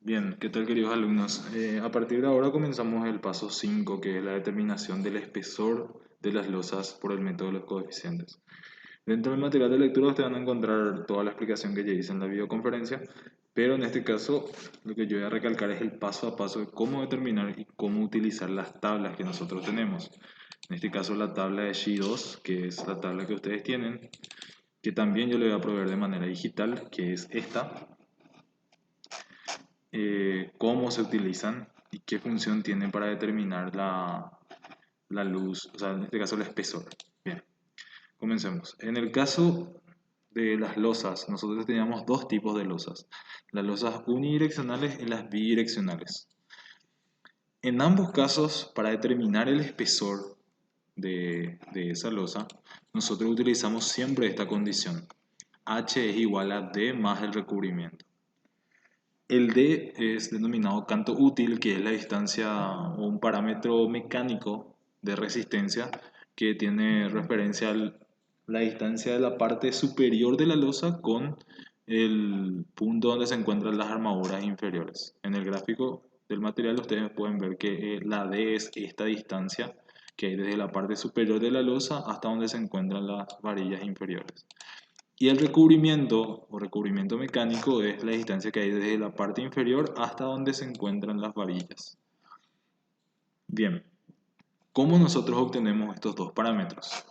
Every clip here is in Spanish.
Bien, ¿qué tal queridos alumnos? A partir de ahora comenzamos el paso 5, que es la determinación del espesor de las losas por el método de los coeficientes. Dentro del material de lectura ustedes van a encontrar toda la explicación que ya hice en la videoconferencia, pero en este caso lo que yo voy a recalcar es el paso a paso de cómo determinar y cómo utilizar las tablas que nosotros tenemos. En este caso la tabla de Shi2, que es la tabla que ustedes tienen, que también yo le voy a proveer de manera digital, que es esta. Cómo se utilizan y qué función tienen para determinar la luz, o sea, en este caso el espesor. Bien, comencemos. En el caso de las losas, nosotros teníamos dos tipos de losas, las losas unidireccionales y las bidireccionales. En ambos casos, para determinar el espesor de esa losa, nosotros utilizamos siempre esta condición. H es igual a D más el recubrimiento. El D es denominado canto útil, que es la distancia o un parámetro mecánico de resistencia que tiene referencia a la distancia de la parte superior de la losa con el punto donde se encuentran las armaduras inferiores. En el gráfico del material ustedes pueden ver que la D es esta distancia que hay desde la parte superior de la losa hasta donde se encuentran las varillas inferiores. Y el recubrimiento o recubrimiento mecánico es la distancia que hay desde la parte inferior hasta donde se encuentran las varillas. Bien, ¿cómo nosotros obtenemos estos dos parámetros?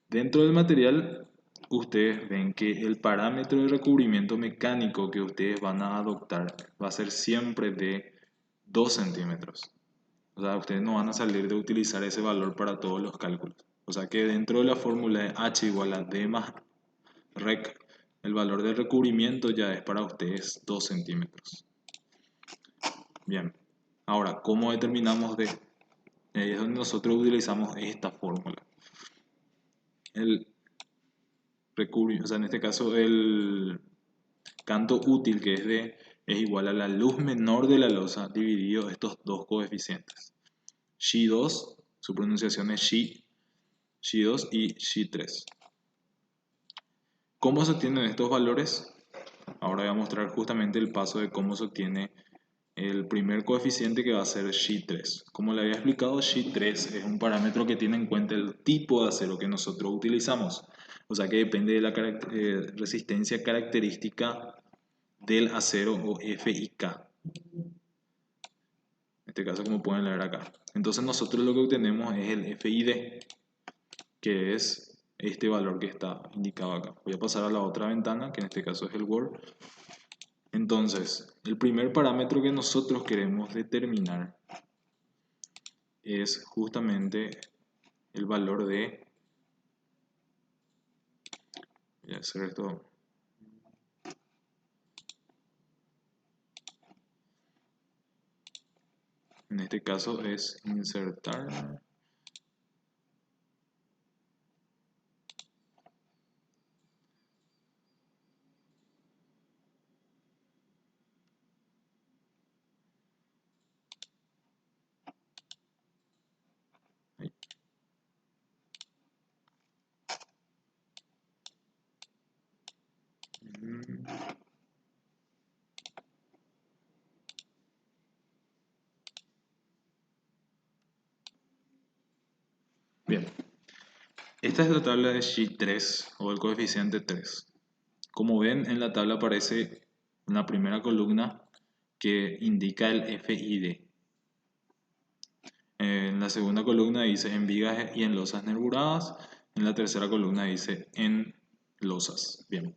Dentro del material, ustedes ven que el parámetro de recubrimiento mecánico que ustedes van a adoptar va a ser siempre de 2 centímetros. O sea, ustedes no van a salir de utilizar ese valor para todos los cálculos. O sea que dentro de la fórmula de H igual a D más rec, el valor de recubrimiento ya es para ustedes 2 centímetros. Bien, ahora, ¿cómo determinamos D? Ahí es donde nosotros utilizamos esta fórmula. El recubrimiento, o sea, en este caso el canto útil, que es D, es igual a la luz menor de la losa dividido estos dos coeficientes. Xi2, su pronunciación es Xi2 y Xi3. ¿Cómo se obtienen estos valores? Ahora voy a mostrar justamente el paso de cómo se obtiene el primer coeficiente, que va a ser Xi3. Como le había explicado, Xi3 es un parámetro que tiene en cuenta el tipo de acero que nosotros utilizamos. O sea que depende de la resistencia característica del acero o FIK. En este caso, como pueden leer acá. Entonces nosotros lo que obtenemos es el FID, que es este valor que está indicado acá. Voy a pasar a la otra ventana, que en este caso es el Word. Entonces, el primer parámetro que nosotros queremos determinar es justamente el valor de... Voy a hacer esto. En este caso es insertar. Ahí. Bien, esta es la tabla de Xi3 o el coeficiente 3. Como ven, en la tabla aparece en la primera columna que indica el FID. En la segunda columna dice en vigas y en losas nerburadas. En la tercera columna dice en losas. Bien.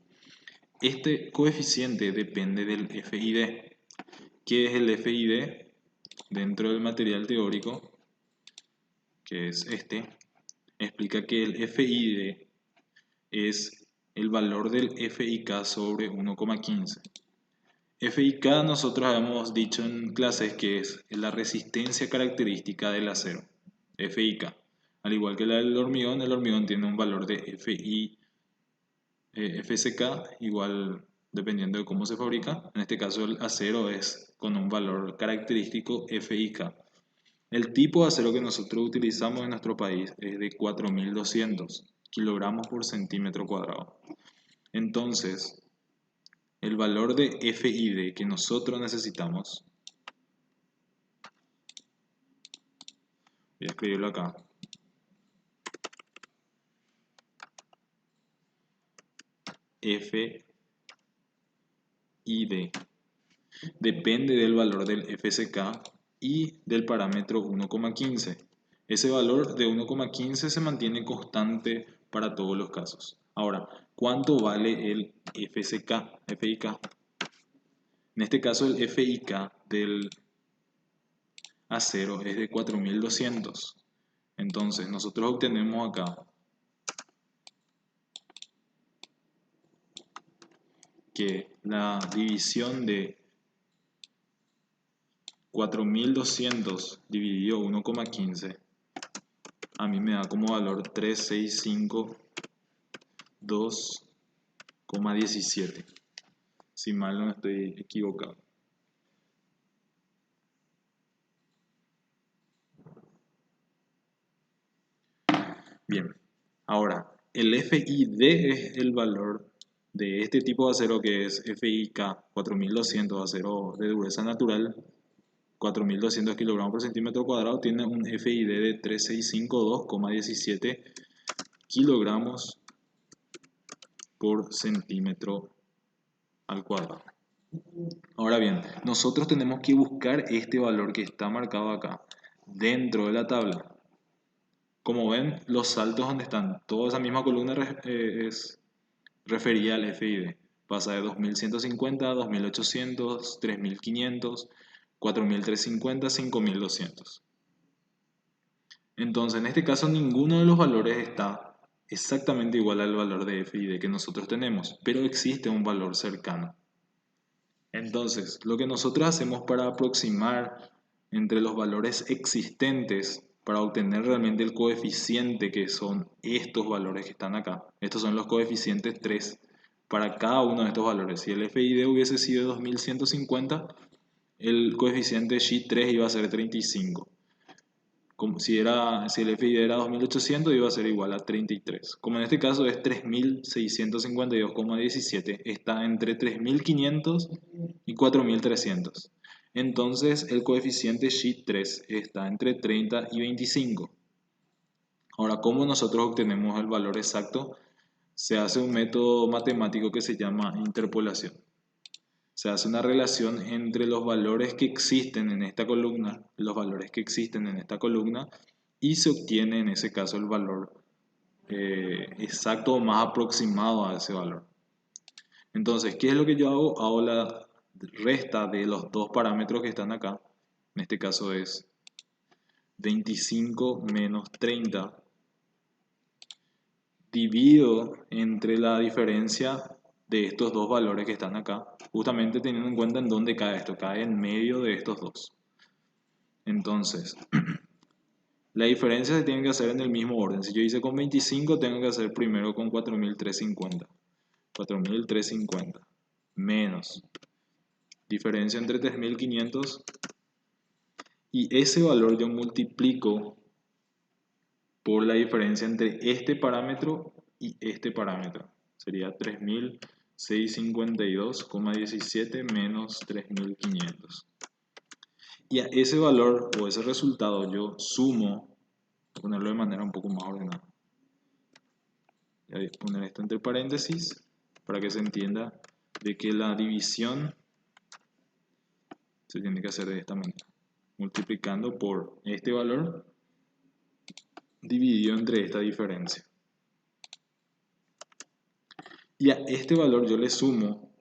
Este coeficiente depende del FID. ¿Qué es el FID? Dentro del material teórico, que es este, explica que el FID es el valor del FIK sobre 1,15. FIK nosotros hemos dicho en clases que es la resistencia característica del acero, FIK. Al igual que la del hormigón, el hormigón tiene un valor de FCK igual dependiendo de cómo se fabrica. En este caso el acero es con un valor característico FIK. El tipo de acero que nosotros utilizamos en nuestro país es de 4200 kilogramos por centímetro cuadrado. Entonces, el valor de f y d que nosotros necesitamos, voy a escribirlo acá, f y d, depende del valor del FSK y del parámetro 1,15. Ese valor de 1,15 se mantiene constante para todos los casos. Ahora, ¿cuánto vale el FSK, FIK? En este caso el FIK del acero es de 4200. Entonces nosotros obtenemos acá que la división de 4200 dividido 1,15 a mí me da como valor 3652,17. Si mal no estoy equivocado. Bien, ahora el FID es el valor de este tipo de acero que es FIK 4200, acero de dureza natural, 4200 kilogramos por centímetro cuadrado, tiene un FID de 3652,17 kilogramos por centímetro al cuadrado. Ahora bien, nosotros tenemos que buscar este valor que está marcado acá dentro de la tabla. Como ven, los saltos donde están, toda esa misma columna es referida al FID. Pasa de 2150 a 2800, 3500, 4350, 5200. Entonces, en este caso, ninguno de los valores está exactamente igual al valor de FID que nosotros tenemos, pero existe un valor cercano. Entonces, lo que nosotros hacemos para aproximar entre los valores existentes para obtener realmente el coeficiente que son estos valores que están acá. Estos son los coeficientes 3 para cada uno de estos valores. Si el FID hubiese sido 2150, el coeficiente G3 iba a ser 35. Como si el FID era 2800, iba a ser igual a 33. Como en este caso es 3652,17, está entre 3500 y 4300. Entonces el coeficiente G3 está entre 30 y 25. Ahora, ¿cómo nosotros obtenemos el valor exacto? Se hace un método matemático que se llama interpolación. Se hace una relación entre los valores que existen en esta columna, y se obtiene en ese caso el valor exacto o más aproximado a ese valor. Entonces, ¿qué es lo que yo hago? Hago la resta de los dos parámetros que están acá. En este caso es 25 menos 30. Divido entre la diferencia de estos dos valores que están acá, justamente teniendo en cuenta en dónde cae esto, cae en medio de estos dos. Entonces, la diferencia se tiene que hacer en el mismo orden. Si yo hice con 25, tengo que hacer primero con 4350. 4350 menos diferencia entre 3500, y ese valor yo multiplico por la diferencia entre este parámetro y este parámetro. Sería 3652,17 menos 3500. Y a ese valor o ese resultado yo sumo, voy a ponerlo de manera un poco más ordenada. Voy a poner esto entre paréntesis para que se entienda de que la división se tiene que hacer de esta manera. Multiplicando por este valor dividido entre esta diferencia. Y a este valor yo le sumo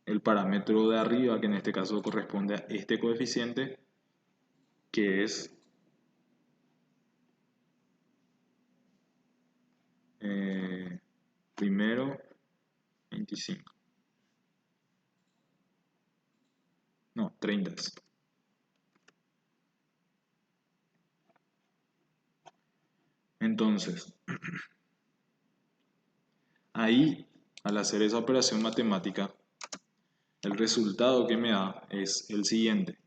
el parámetro de arriba, que en este caso corresponde a este coeficiente, que es primero 25. No, 30. Entonces, ahí, al hacer esa operación matemática, el resultado que me da es el siguiente.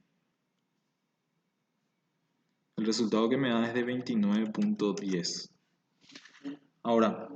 El resultado que me da es de 29.10. Ahora,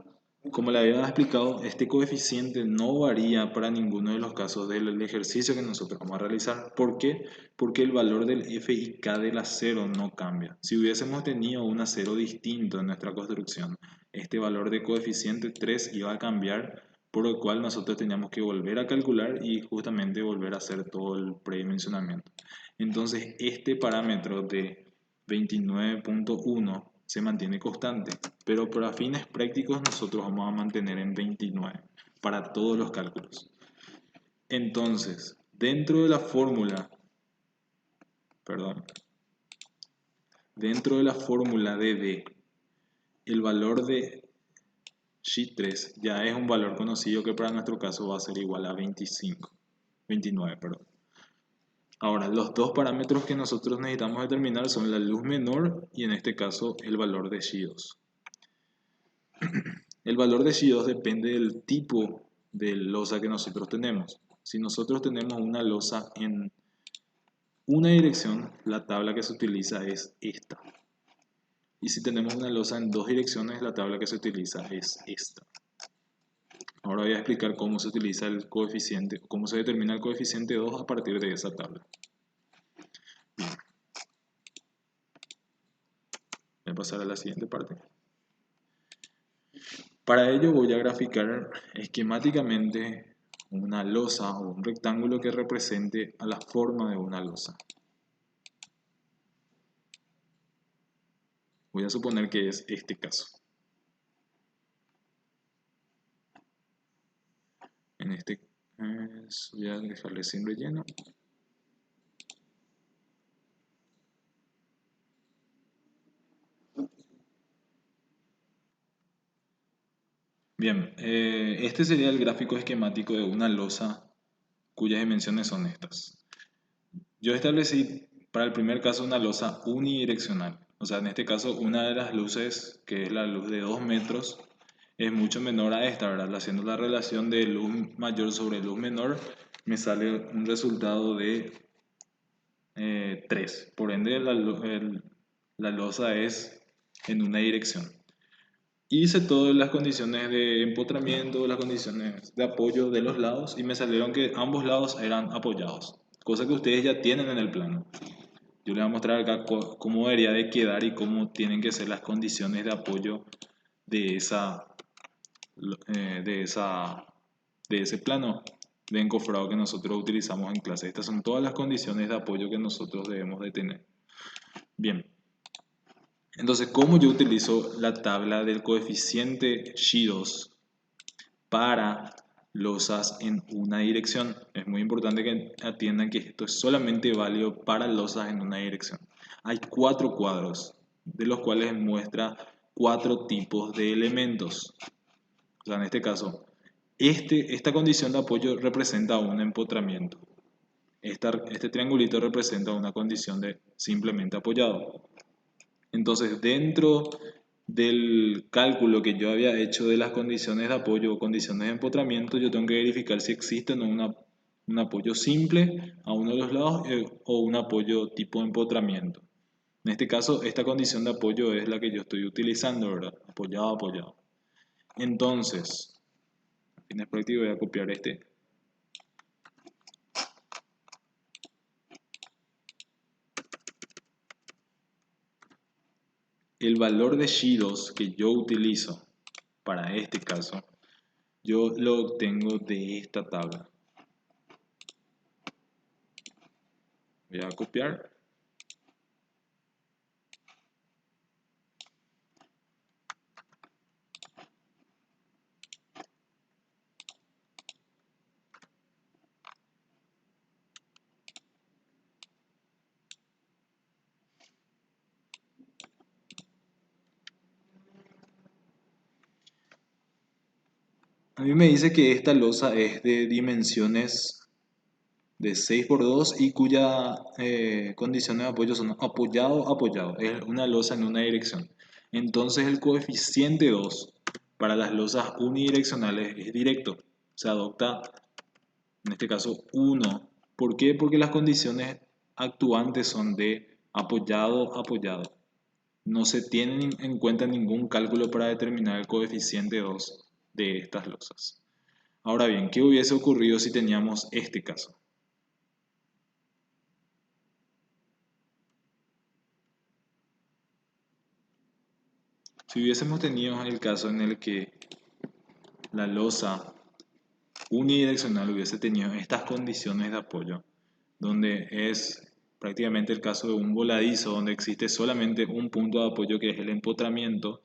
Como le había explicado, este coeficiente no varía para ninguno de los casos del ejercicio que nosotros vamos a realizar. ¿Por qué? Porque el valor del F y K del acero no cambia. Si hubiésemos tenido un acero distinto en nuestra construcción, este valor de coeficiente 3 iba a cambiar, por lo cual nosotros teníamos que volver a calcular y justamente volver a hacer todo el predimensionamiento. Entonces, este parámetro de 29.1 se mantiene constante, pero para fines prácticos nosotros vamos a mantener en 29 para todos los cálculos. Entonces, dentro de la fórmula, perdón, dentro de la fórmula de D, el valor de G3 ya es un valor conocido que para nuestro caso va a ser igual a 29, perdón. Ahora, los dos parámetros que nosotros necesitamos determinar son la luz menor y en este caso el valor de G2. El valor de G2 depende del tipo de losa que nosotros tenemos. Si nosotros tenemos una losa en una dirección, la tabla que se utiliza es esta. Y si tenemos una losa en dos direcciones, la tabla que se utiliza es esta. Ahora voy a explicar cómo se utiliza el coeficiente, cómo se determina el coeficiente 2 a partir de esa tabla. Bien. Voy a pasar a la siguiente parte. Para ello voy a graficar esquemáticamente una losa o un rectángulo que represente a la forma de una losa. Voy a suponer que es este caso. En este voy a dejarle sin relleno. Bien, este sería el gráfico esquemático de una losa cuyas dimensiones son estas. Yo establecí para el primer caso una losa unidireccional. O sea, en este caso una de las luces, que es la luz de 2 metros, es mucho menor a esta, ¿verdad? Haciendo la relación de luz mayor sobre luz menor, me sale un resultado de 3. Por ende, la losa es en una dirección. Hice todas las condiciones de empotramiento, las condiciones de apoyo de los lados y me salieron que ambos lados eran apoyados, cosa que ustedes ya tienen en el plano. Yo les voy a mostrar acá cómo debería de quedar y cómo tienen que ser las condiciones de apoyo de eh, de esa, de ese plano de encofrado que nosotros utilizamos en clase. Estas son todas las condiciones de apoyo que nosotros debemos de tener. Bien, entonces, ¿cómo yo utilizo la tabla del coeficiente G2 para losas en una dirección? Es muy importante que atiendan que esto es solamente válido para losas en una dirección. Hay 4 cuadros, de los cuales muestra 4 tipos de elementos. O sea, en este caso, esta condición de apoyo representa un empotramiento. Este triangulito representa una condición de simplemente apoyado. Entonces, dentro del cálculo que yo había hecho de las condiciones de apoyo o condiciones de empotramiento, yo tengo que verificar si existe o no un apoyo simple a uno de los lados o un apoyo tipo empotramiento. En este caso, esta condición de apoyo es la que yo estoy utilizando, ¿verdad? Apoyado, apoyado. Entonces, a fines prácticos voy a copiar este. El valor de G2 que yo utilizo para este caso, yo lo obtengo de esta tabla. Voy a copiar. A mí me dice que esta losa es de dimensiones de 6 por 2 y cuya condiciones de apoyo son apoyado, apoyado. Es una losa en una dirección. Entonces el coeficiente 2 para las losas unidireccionales es directo. Se adopta, en este caso, 1. ¿Por qué? Porque las condiciones actuantes son de apoyado, apoyado. No se tiene en cuenta ningún cálculo para determinar el coeficiente 2 de estas losas. Ahora bien, ¿qué hubiese ocurrido si teníamos este caso? Si hubiésemos tenido el caso en el que la losa unidireccional hubiese tenido estas condiciones de apoyo, donde es prácticamente el caso de un voladizo, donde existe solamente un punto de apoyo que es el empotramiento,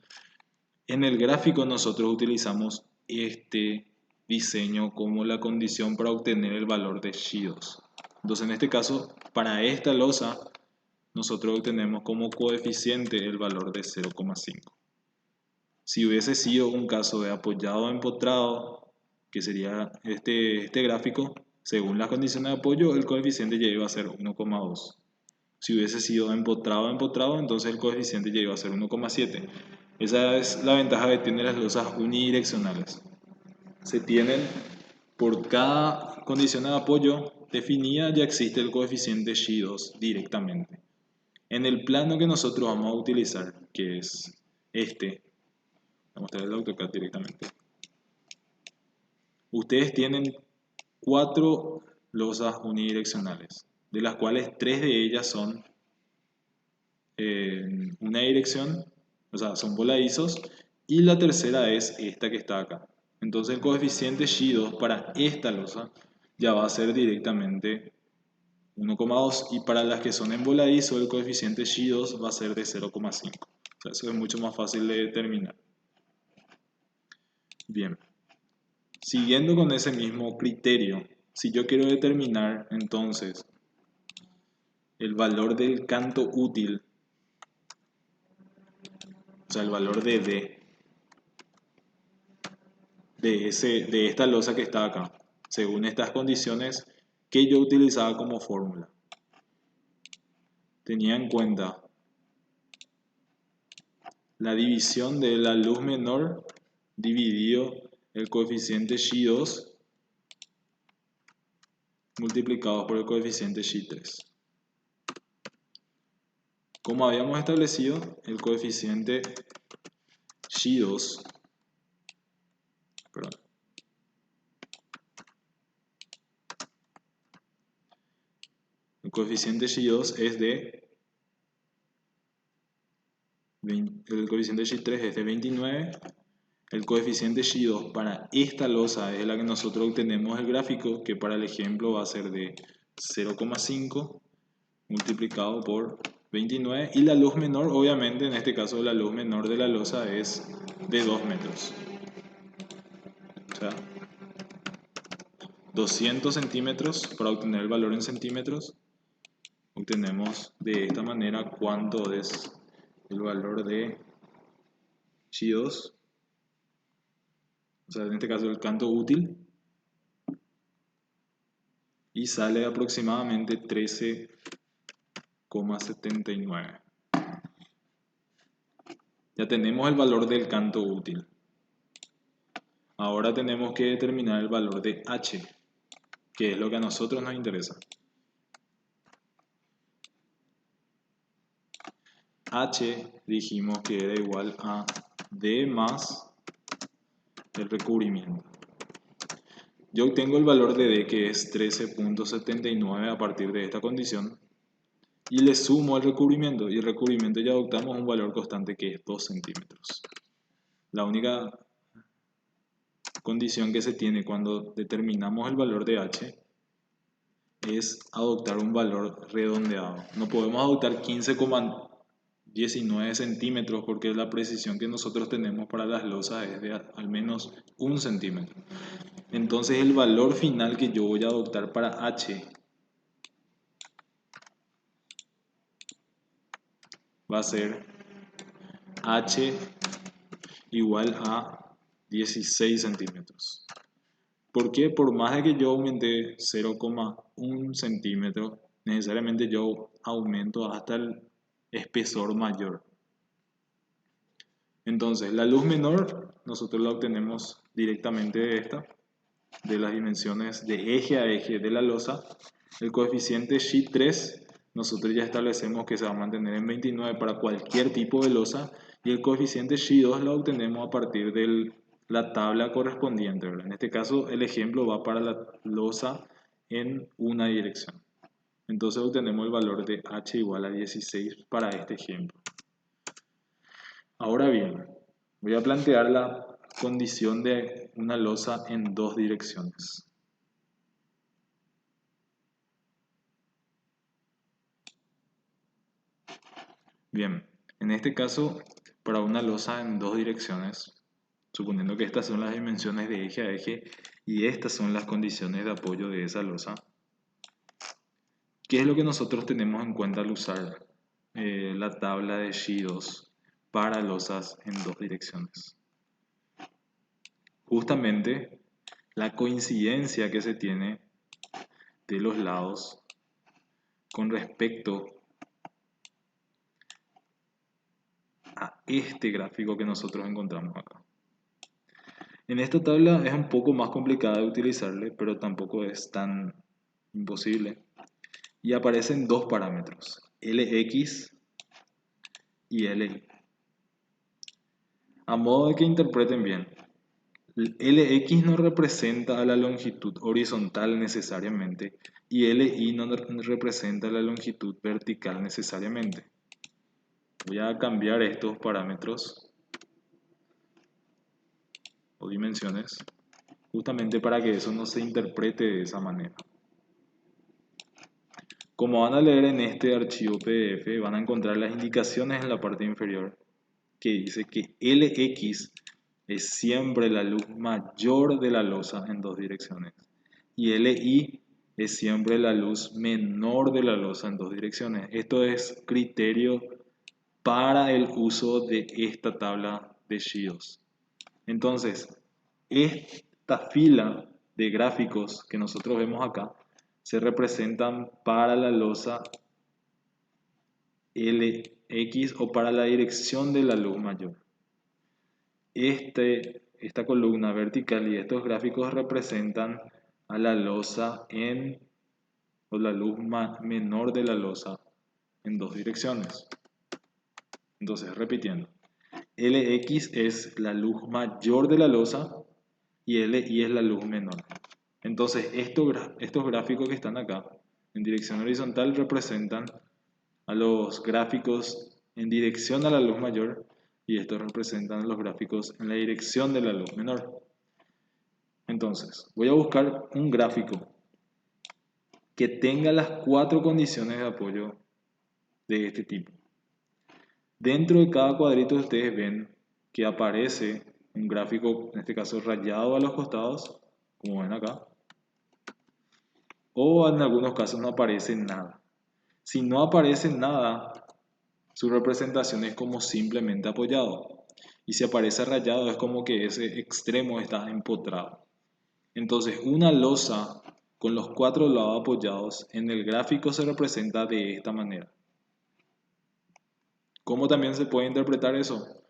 en el gráfico nosotros utilizamos este diseño como la condición para obtener el valor de Xi2. Entonces en este caso, para esta losa, nosotros obtenemos como coeficiente el valor de 0,5. Si hubiese sido un caso de apoyado empotrado, que sería este gráfico, según las condiciones de apoyo, el coeficiente ya iba a ser 1,2. Si hubiese sido empotrado, entonces el coeficiente ya iba a ser 1,7. Esa es la ventaja que tienen las losas unidireccionales. Se tienen por cada condición de apoyo definida, ya existe el coeficiente Xi2 directamente. En el plano que nosotros vamos a utilizar, que es este, vamos a mostrar el AutoCAD directamente. Ustedes tienen 4 losas unidireccionales, de las cuales 3 de ellas son en una dirección, o sea, son voladizos, y la tercera es esta que está acá. Entonces el coeficiente Xi2 para esta losa ya va a ser directamente 1,2, y para las que son en voladizo el coeficiente Xi2 va a ser de 0,5. O sea, eso es mucho más fácil de determinar. Bien, siguiendo con ese mismo criterio, si yo quiero determinar entonces el valor del canto útil, o sea, el valor de D, de esta losa que está acá, según estas condiciones que yo utilizaba como fórmula. Tenía en cuenta la división de la luz menor dividido el coeficiente Xi2 multiplicado por el coeficiente Xi3. Como habíamos establecido, el coeficiente Xi2, perdón, el coeficiente Xi2 es de el coeficiente Xi3 es de 29. El coeficiente Xi2 para esta losa es la que nosotros obtenemos el gráfico, que para el ejemplo va a ser de 0,5 multiplicado por 29. Y la luz menor, obviamente en este caso la luz menor de la losa es de 2 metros. O sea, 200 centímetros para obtener el valor en centímetros. Obtenemos de esta manera cuánto es el valor de Xi2, o sea, en este caso el canto útil, y sale aproximadamente 13,79. Ya tenemos el valor del canto útil. Ahora tenemos que determinar el valor de H, que es lo que a nosotros nos interesa. H dijimos que era igual a D más el recubrimiento. Yo obtengo el valor de D, que es 13,79 a partir de esta condición, y le sumo el recubrimiento, y el recubrimiento ya adoptamos un valor constante que es 2 centímetros. La única condición que se tiene cuando determinamos el valor de H es adoptar un valor redondeado. No podemos adoptar 15,19 centímetros porque la precisión que nosotros tenemos para las losas es de al menos 1 centímetro. Entonces el valor final que yo voy a adoptar para H va a ser H igual a 16 centímetros. ¿Por qué? Por más de que yo aumente 0,1 centímetro, necesariamente yo aumento hasta el espesor mayor. Entonces, la luz menor nosotros la obtenemos directamente de esta, de las dimensiones de eje a eje de la losa. El coeficiente Xi3 nosotros ya establecemos que se va a mantener en 29 para cualquier tipo de losa, y el coeficiente Xi2 lo obtenemos a partir del la tabla correspondiente, ¿verdad? En este caso, el ejemplo va para la losa en una dirección. Entonces obtenemos el valor de h igual a 16 para este ejemplo. Ahora bien, voy a plantear la condición de una losa en dos direcciones. Bien, en este caso, para una losa en dos direcciones, suponiendo que estas son las dimensiones de eje a eje y estas son las condiciones de apoyo de esa losa, ¿qué es lo que nosotros tenemos en cuenta al usar la tabla de G2 para losas en dos direcciones? Justamente la coincidencia que se tiene de los lados con respecto a este gráfico que nosotros encontramos acá. En esta tabla es un poco más complicada de utilizarle, pero tampoco es tan imposible. Y aparecen dos parámetros, Lx y Ly. A modo de que interpreten bien, Lx no representa a la longitud horizontal necesariamente y Ly no representa la longitud vertical necesariamente. Voy a cambiar estos parámetros o dimensiones justamente para que eso no se interprete de esa manera. Como van a leer en este archivo PDF, van a encontrar las indicaciones en la parte inferior que dice que Lx es siempre la luz mayor de la losa en dos direcciones y Ly es siempre la luz menor de la losa en dos direcciones. Esto es criterio para el uso de esta tabla de G2. Entonces, esta fila de gráficos que nosotros vemos acá se representan para la losa Lx o para la dirección de la luz mayor. Esta columna vertical y estos gráficos representan a la losa o la luz menor de la losa en dos direcciones. Entonces, repitiendo, Lx es la luz mayor de la losa y Ly es la luz menor. Entonces, estos gráficos que están acá en dirección horizontal representan a los gráficos en dirección a la luz mayor y estos representan a los gráficos en la dirección de la luz menor. Entonces, voy a buscar un gráfico que tenga las cuatro condiciones de apoyo de este tipo. Dentro de cada cuadrito ustedes ven que aparece un gráfico, en este caso rayado a los costados, como ven acá, o en algunos casos no aparece nada. Si no aparece nada, su representación es como simplemente apoyado. Y si aparece rayado es como que ese extremo está empotrado. Entonces, una losa con los cuatro lados apoyados en el gráfico se representa de esta manera. ¿Cómo también se puede interpretar eso?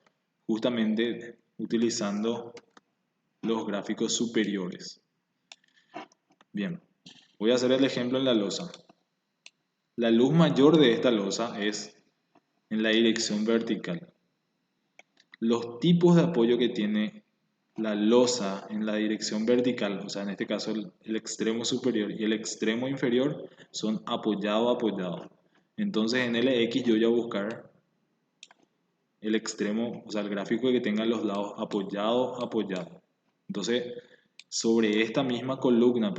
Justamente utilizando los gráficos superiores. Bien, voy a hacer el ejemplo en la losa. La luz mayor de esta losa es en la dirección vertical. Los tipos de apoyo que tiene la losa en la dirección vertical, o sea, en este caso el extremo superior y el extremo inferior, son apoyado. Entonces en Lx yo voy a buscar el extremo, o sea, el gráfico que tenga los lados apoyado. Entonces, sobre esta misma columna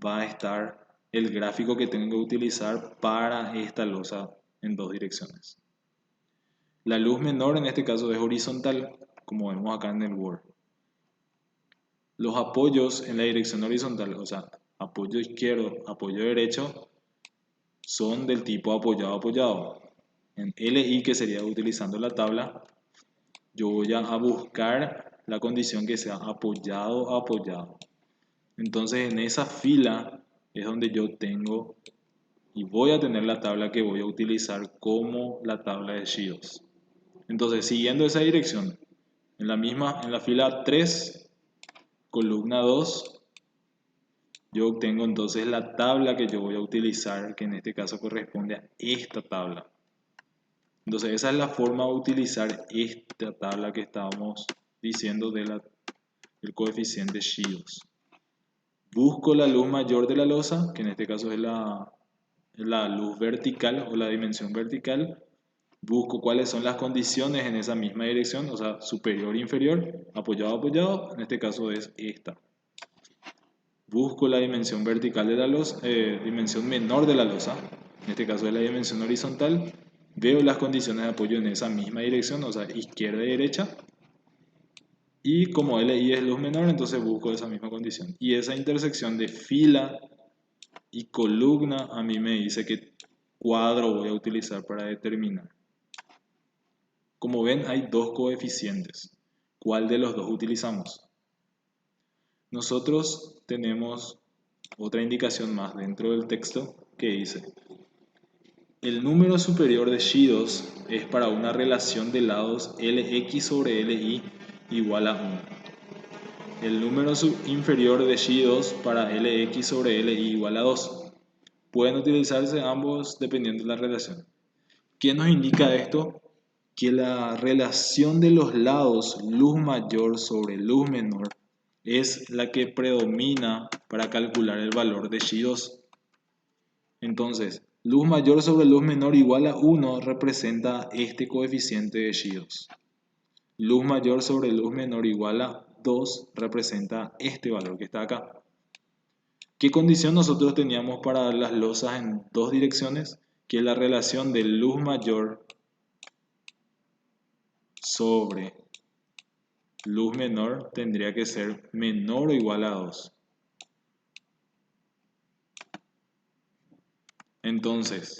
va a estar el gráfico que tengo que utilizar para esta losa en dos direcciones. La luz menor en este caso es horizontal, como vemos acá en el Word. Los apoyos en la dirección horizontal, o sea, apoyo izquierdo, apoyo derecho, son del tipo apoyado. En Li, que sería utilizando la tabla, yo voy a buscar la condición que sea apoyado. Entonces en esa fila es donde yo tengo y voy a tener la tabla que voy a utilizar como la tabla de G2. Entonces, siguiendo esa dirección, en la fila 3, columna 2, yo obtengo entonces la tabla que yo voy a utilizar, que en este caso corresponde a esta tabla. Entonces esa es la forma de utilizar esta tabla que estábamos diciendo del coeficiente Xi2. Busco la luz mayor de la losa, que en este caso es la luz vertical o la dimensión vertical. Busco cuáles son las condiciones en esa misma dirección, o sea, superior, inferior, apoyado, apoyado. En este caso es esta. Busco la dimensión vertical de la losa, dimensión menor de la losa. En este caso es la dimensión horizontal. Veo las condiciones de apoyo en esa misma dirección, o sea, izquierda y derecha. Y como LI es luz menor, entonces busco esa misma condición. Y esa intersección de fila y columna a mí me dice qué cuadro voy a utilizar para determinar. Como ven, hay dos coeficientes. ¿Cuál de los dos utilizamos? Nosotros tenemos otra indicación más dentro del texto que dice: el número superior de Xi2 es para una relación de lados Lx sobre Li igual a 1. El número inferior de Xi2 para Lx sobre Li igual a 2. Pueden utilizarse ambos dependiendo de la relación. ¿Qué nos indica esto? Que la relación de los lados luz mayor sobre luz menor es la que predomina para calcular el valor de Xi2. Entonces, luz mayor sobre luz menor igual a 1 representa este coeficiente de Xi2. Luz mayor sobre luz menor igual a 2 representa este valor que está acá. ¿Qué condición nosotros teníamos para las losas en dos direcciones? Que la relación de luz mayor sobre luz menor tendría que ser menor o igual a 2. Entonces,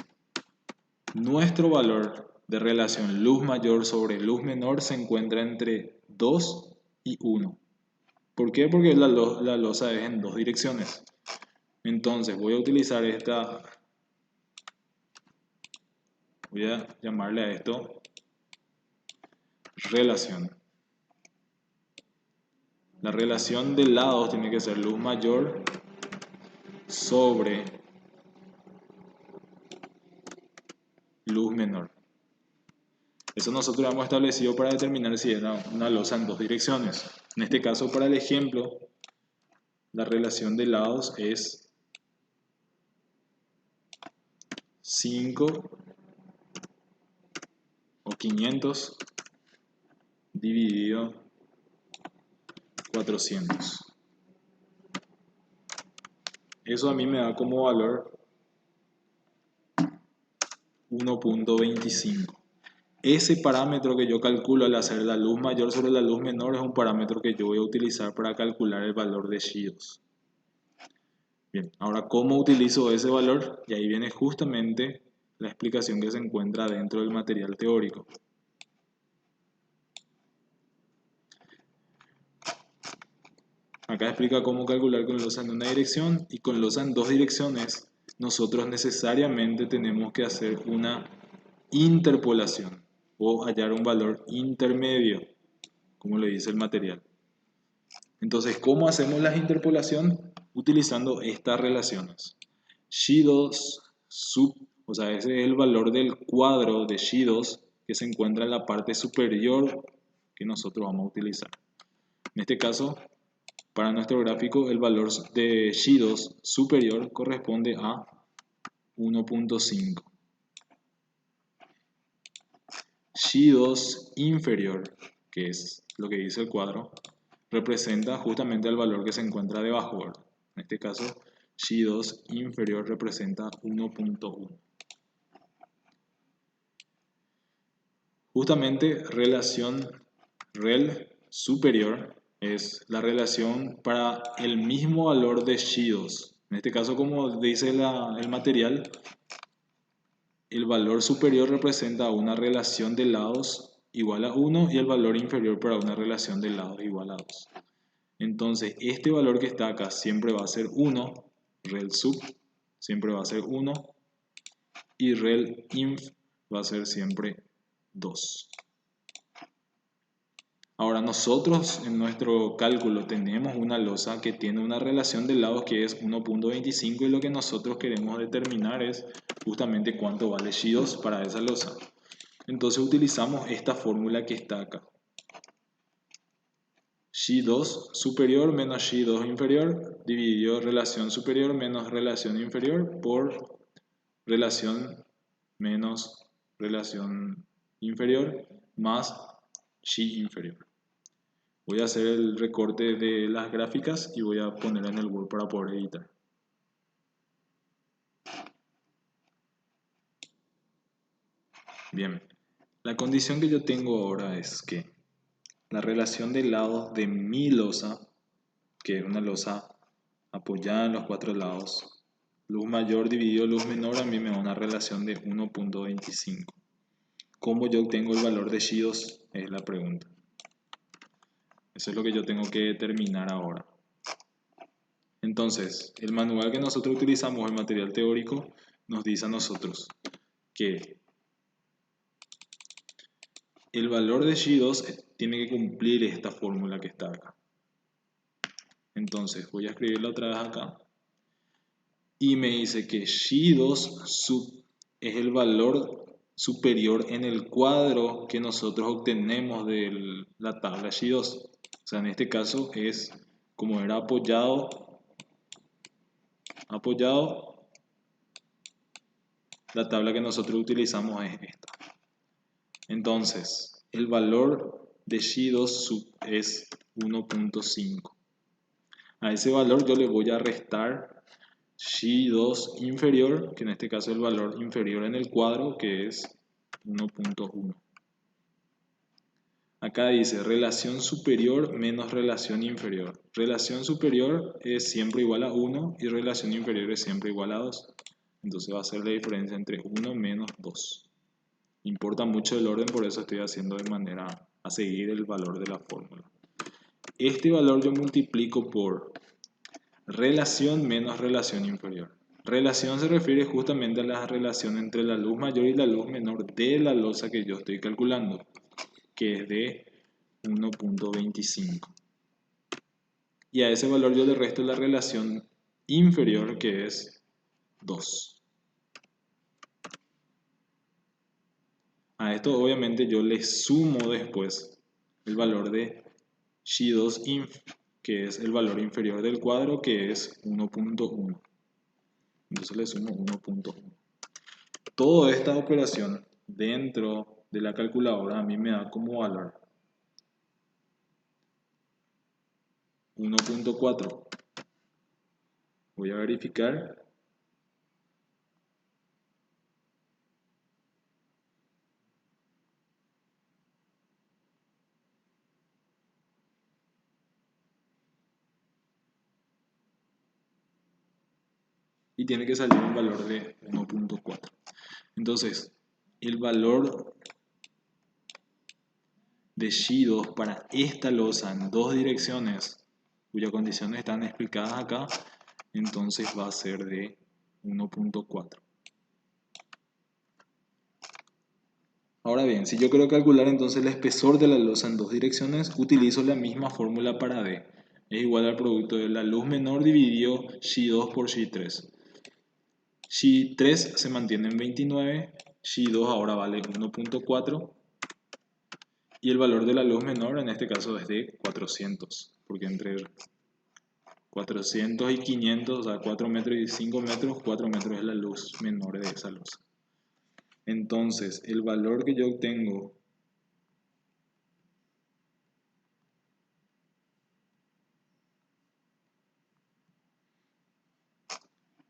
nuestro valor de relación luz mayor sobre luz menor se encuentra entre 2 y 1. ¿Por qué? Porque la losa es en dos direcciones. Entonces voy a utilizar esta, voy a llamarle a esto relación. La relación de lados tiene que ser luz mayor sobre luz menor. Eso nosotros hemos establecido para determinar si era una losa en dos direcciones. En este caso, para el ejemplo, la relación de lados es 5 o 500 dividido 400. Eso a mí me da como valor 1.25. Ese parámetro que yo calculo al hacer la luz mayor sobre la luz menor es un parámetro que yo voy a utilizar para calcular el valor de Xi2. Bien, ahora ¿cómo utilizo ese valor? Y ahí viene justamente la explicación que se encuentra dentro del material teórico. Acá explica cómo calcular con losa en una dirección y con losa en dos direcciones. Nosotros necesariamente tenemos que hacer una interpolación o hallar un valor intermedio, como le dice el material. Entonces, ¿cómo hacemos la interpolación? Utilizando estas relaciones. Xi2 o sea, ese es el valor del cuadro de Xi2 que se encuentra en la parte superior que nosotros vamos a utilizar. En este caso, para nuestro gráfico, el valor de Xi2 superior corresponde a 1.5. Xi2 inferior, que es lo que dice el cuadro, representa justamente el valor que se encuentra debajo, ¿verdad? En este caso, Xi2 inferior representa 1.1. Justamente relación rel superior es la relación para el mismo valor de Xi2. En este caso, como dice el material, el valor superior representa una relación de lados igual a 1 y el valor inferior para una relación de lados igual a 2. Entonces, este valor que está acá siempre va a ser 1, rel sub siempre va a ser 1 y rel inf va a ser siempre 2. Ahora nosotros en nuestro cálculo tenemos una losa que tiene una relación de lados que es 1.25 y lo que nosotros queremos determinar es justamente cuánto vale Xi2 para esa losa. Entonces utilizamos esta fórmula que está acá. Xi2 superior menos Xi2 inferior dividido relación superior menos relación inferior por relación menos relación inferior más Xi inferior. Voy a hacer el recorte de las gráficas y voy a poner en el Word para poder editar. Bien, la condición que yo tengo ahora es que la relación de lados de mi losa, que es una losa apoyada en los 4 lados, luz mayor dividido luz menor, a mí me da una relación de 1.25. ¿Cómo yo obtengo el valor de Xi2? Es la pregunta. Eso es lo que yo tengo que determinar ahora. Entonces, el manual que nosotros utilizamos, el material teórico, nos dice a nosotros que el valor de Xi2 tiene que cumplir esta fórmula que está acá. Entonces, voy a escribirla otra vez acá. Y me dice que Xi2 es el valor superior en el cuadro que nosotros obtenemos de la tabla Xi2. O sea, en este caso es como era apoyado, la tabla que nosotros utilizamos es esta. Entonces, el valor de Xi2 es 1.5. A ese valor yo le voy a restar Xi2 inferior, que en este caso es el valor inferior en el cuadro, que es 1.1. Acá dice relación superior menos relación inferior. Relación superior es siempre igual a 1 y relación inferior es siempre igual a 2. Entonces va a ser la diferencia entre 1 menos 2. Importa mucho el orden, por eso estoy haciendo de manera a seguir el valor de la fórmula. Este valor yo multiplico por relación menos relación inferior. Relación se refiere justamente a la relación entre la luz mayor y la luz menor de la losa que yo estoy calculando, que es de 1.25. Y a ese valor yo le resto la relación inferior, que es 2. A esto obviamente yo le sumo después el valor de Xi2 inf, que es el valor inferior del cuadro, que es 1.1. Entonces le sumo 1.1. Toda esta operación dentro de la calculadora a mí me da como valor 1.4. Voy a verificar. Y tiene que salir un valor de 1.4. Entonces, el valor de Xi2 para esta losa en dos direcciones, cuyas condiciones están explicadas acá, entonces va a ser de 1.4. Ahora bien, si yo quiero calcular entonces el espesor de la losa en dos direcciones, utilizo la misma fórmula para D. Es igual al producto de la luz menor dividido Xi2 por Xi3. Xi3 se mantiene en 29, Xi2 ahora vale 1.4 y el valor de la luz menor en este caso es de 400, porque entre 400 y 500, o sea 4 metros y 5 metros, 4 metros es la luz menor de esa losa. Entonces, el valor que yo obtengo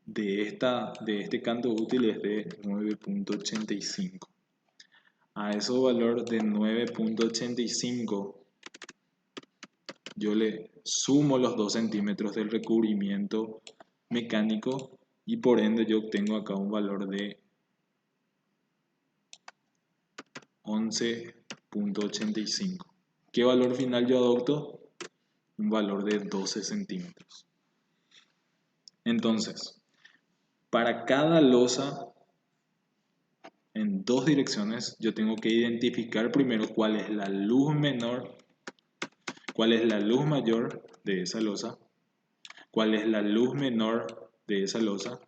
de este canto útil es de 9.85. A ese valor de 9.85 yo le sumo los 2 centímetros del recubrimiento mecánico y por ende yo obtengo acá un valor de 11.85. ¿Qué valor final yo adopto? Un valor de 12 centímetros. Entonces, para cada losa en dos direcciones, yo tengo que identificar primero cuál es la luz menor, cuál es la luz mayor de esa losa, cuál es la luz menor de esa losa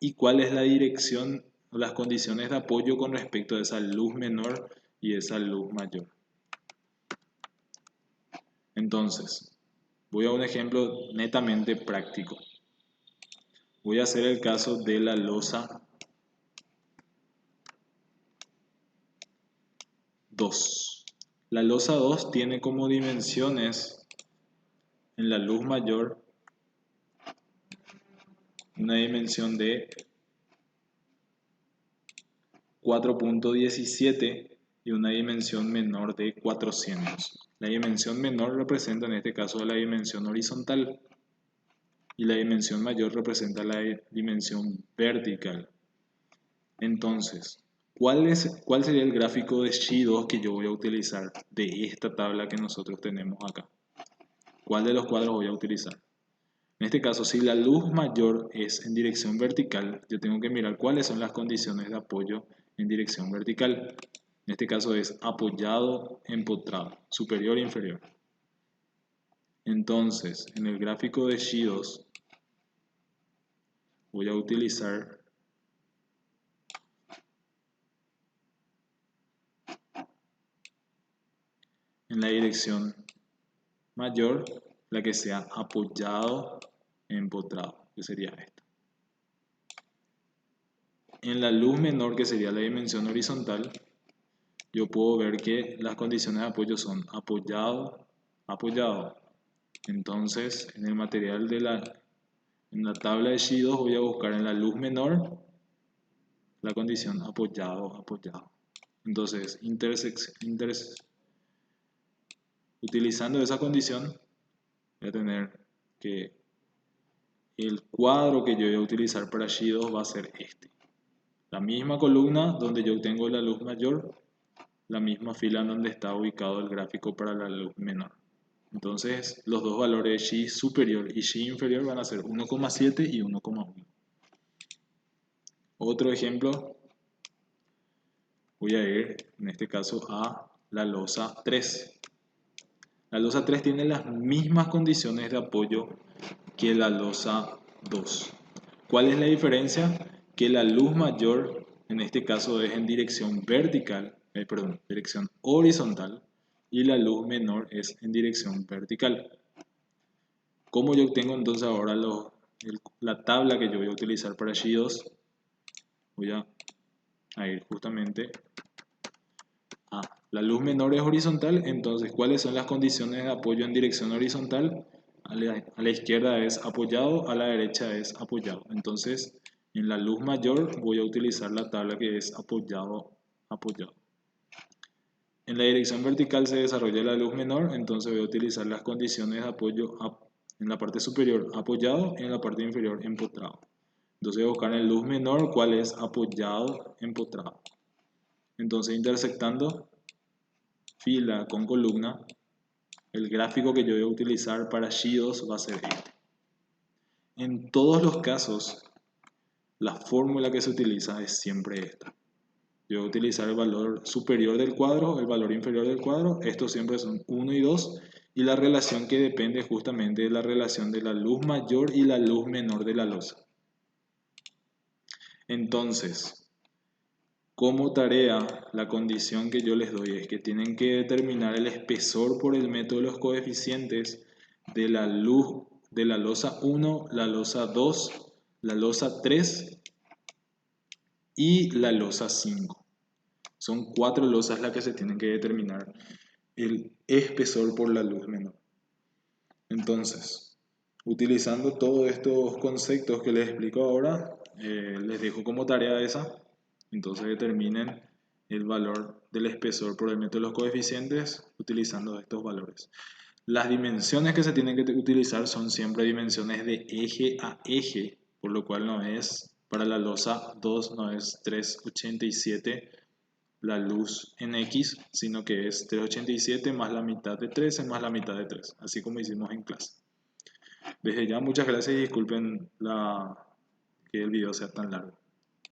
y cuál es la dirección las condiciones de apoyo con respecto a esa luz menor y esa luz mayor. Entonces, voy a un ejemplo netamente práctico. Voy a hacer el caso de la losa 2. La losa 2 tiene como dimensiones en la luz mayor una dimensión de 4.17 y una dimensión menor de 400. La dimensión menor representa en este caso la dimensión horizontal y la dimensión mayor representa la dimensión vertical. Entonces, ¿cuál sería el gráfico de Xi2 que yo voy a utilizar de esta tabla que nosotros tenemos acá? ¿Cuál de los cuadros voy a utilizar? En este caso, si la luz mayor es en dirección vertical, yo tengo que mirar cuáles son las condiciones de apoyo en dirección vertical. En este caso es apoyado, empotrado, superior e inferior. Entonces, en el gráfico de Xi2 voy a utilizar en la dirección mayor la que sea apoyado, empotrado, que sería esta. En la luz menor, que sería la dimensión horizontal, yo puedo ver que las condiciones de apoyo son apoyado, apoyado. Entonces, en el material en la tabla de Xi2 voy a buscar en la luz menor la condición apoyado, apoyado. Entonces, utilizando esa condición, voy a tener que el cuadro que yo voy a utilizar para Xi2 va a ser este. La misma columna donde yo tengo la luz mayor, la misma fila en donde está ubicado el gráfico para la luz menor. Entonces, los dos valores Xi superior y Xi inferior van a ser 1,7 y 1,1. Otro ejemplo, voy a ir en este caso a la losa 3. La losa 3 tiene las mismas condiciones de apoyo que la losa 2. ¿Cuál es la diferencia? Que la luz mayor, en este caso es en dirección vertical, dirección horizontal, y la luz menor es en dirección vertical. ¿Cómo yo obtengo entonces ahora la tabla que yo voy a utilizar para Xi2? Voy a ir justamente a la luz menor es horizontal, entonces ¿cuáles son las condiciones de apoyo en dirección horizontal? A la izquierda es apoyado, a la derecha es apoyado. Entonces, en la luz mayor voy a utilizar la tabla que es apoyado, apoyado. En la dirección vertical se desarrolla la luz menor, entonces voy a utilizar las condiciones de apoyo en la parte superior apoyado y en la parte inferior empotrado. Entonces voy a buscar en luz menor cuál es apoyado, empotrado. Entonces intersectando fila con columna, el gráfico que yo voy a utilizar para Xi2 va a ser este. En todos los casos, la fórmula que se utiliza es siempre esta. Yo voy a utilizar el valor superior del cuadro, el valor inferior del cuadro. Estos siempre son 1 y 2. Y la relación que depende justamente de la relación de la luz mayor y la luz menor de la losa. Entonces, como tarea, la condición que yo les doy es que tienen que determinar el espesor por el método de los coeficientes de la luz de la losa 1, la losa 2, la losa 3 y la losa 5. Son 4 losas las que se tienen que determinar el espesor por la luz menor. Entonces, utilizando todos estos conceptos que les explico ahora, les dejo como tarea esa. Entonces determinen el valor del espesor por el método de los coeficientes utilizando estos valores. Las dimensiones que se tienen que utilizar son siempre dimensiones de eje a eje, por lo cual no es, para la losa 2 no es 387 la luz en X, sino que es 387 más la mitad de 13 más la mitad de 3, así como hicimos en clase. Desde ya muchas gracias y disculpen que el video sea tan largo.